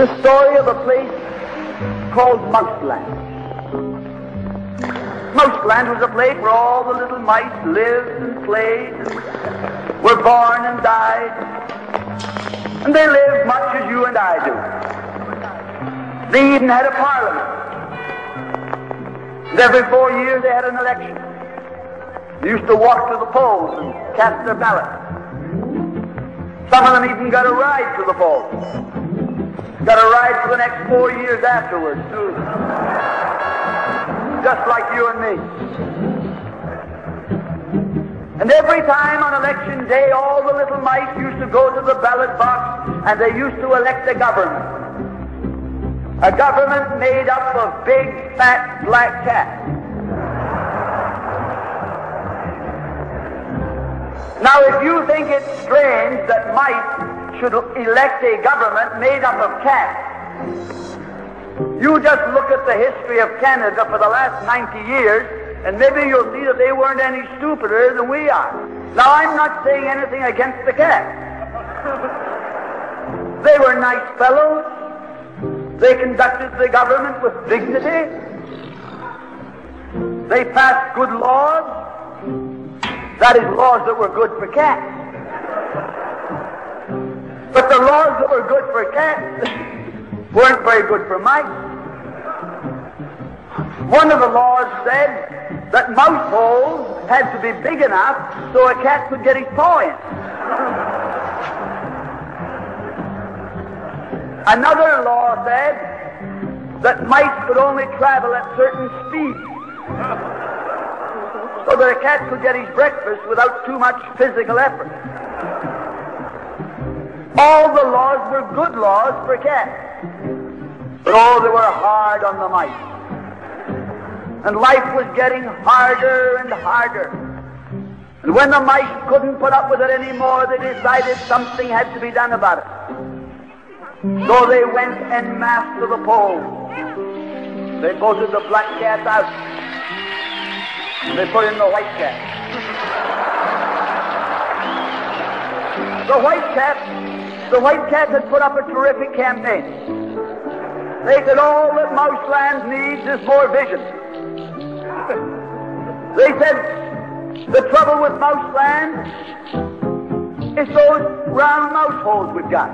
the story of a place called Mausland. Mausland was a place where all the little mice lived and played, and were born and died, and they lived much as you and I do. They even had a parliament. And every 4 years they had an election. They used to walk to the polls and cast their ballots. Some of them even got a ride to the polls. Got a ride for the next 4 years afterwards, too. Just like you and me. And every time on election day, all the little mice used to go to the ballot box and they used to elect a government. A government made up of big, fat, black cats. Now, if you think it's strange that mice should elect a government made up of cats, you just look at the history of Canada for the last 90 years, and maybe you'll see that they weren't any stupider than we are. Now, I'm not saying anything against the cats. They were nice fellows. They conducted the government with dignity. They passed good laws. That is, laws that were good for cats. But the laws that were good for cats weren't very good for mice. One of the laws said that mouse holes had to be big enough so a cat could get his paw in. Another law said that mice could only travel at certain speeds, so that a cat could get his breakfast without too much physical effort. All the laws were good laws for cats, but oh, they were hard on the mice. And life was getting harder and harder. And when the mice couldn't put up with it anymore, they decided something had to be done about it. So they went en masse to the polls. They voted the black cat out. And they put in the white cat. The white cat had put up a terrific campaign. They said all that Mausland needs is more vision. They said the trouble with Mausland is those round mouse holes we've got.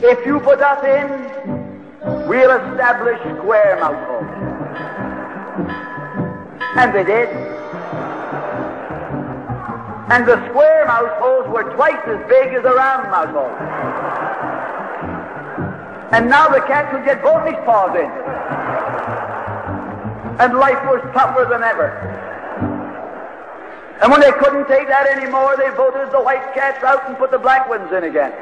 If you put us in, we'll establish square mouse holes. And they did. And the square mouse holes were twice as big as the round mouse holes. And now the cat could get both his paws in. And life was tougher than ever. And when they couldn't take that anymore, they voted the white cats out and put the black ones in again.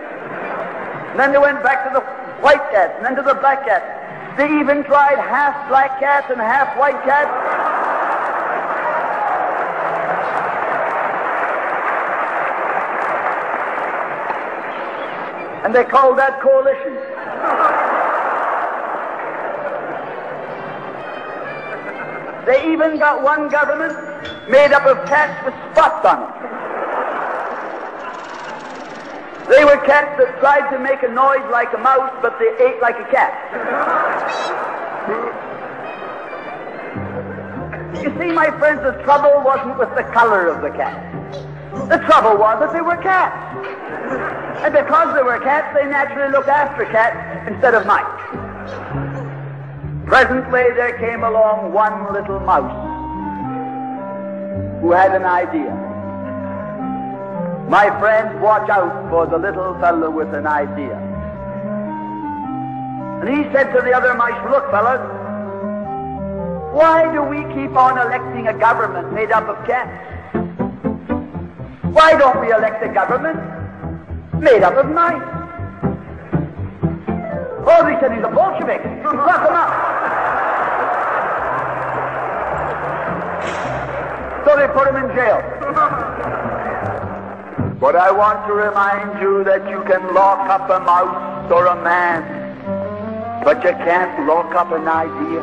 And then they went back to the white cats and then to the black cats. They even tried half black cats and half white cats. And they called that coalition. They even got one government made up of cats with spots on them. They were cats that tried to make a noise like a mouse, but they ate like a cat. You see, my friends, the trouble wasn't with the color of the cat. The trouble was that they were cats. And because they were cats, they naturally looked after cats instead of mice. Presently, there came along one little mouse who had an idea. My friends, watch out for the little fellow with an idea. And he said to the other mice, look, fellas, why do we keep on electing a government made up of cats? Why don't we elect a government made up of mice? Oh, they said he's a Bolshevik. Lock him up. So they put him in jail. But I want to remind you that you can lock up a mouse or a man, but you can't lock up an idea.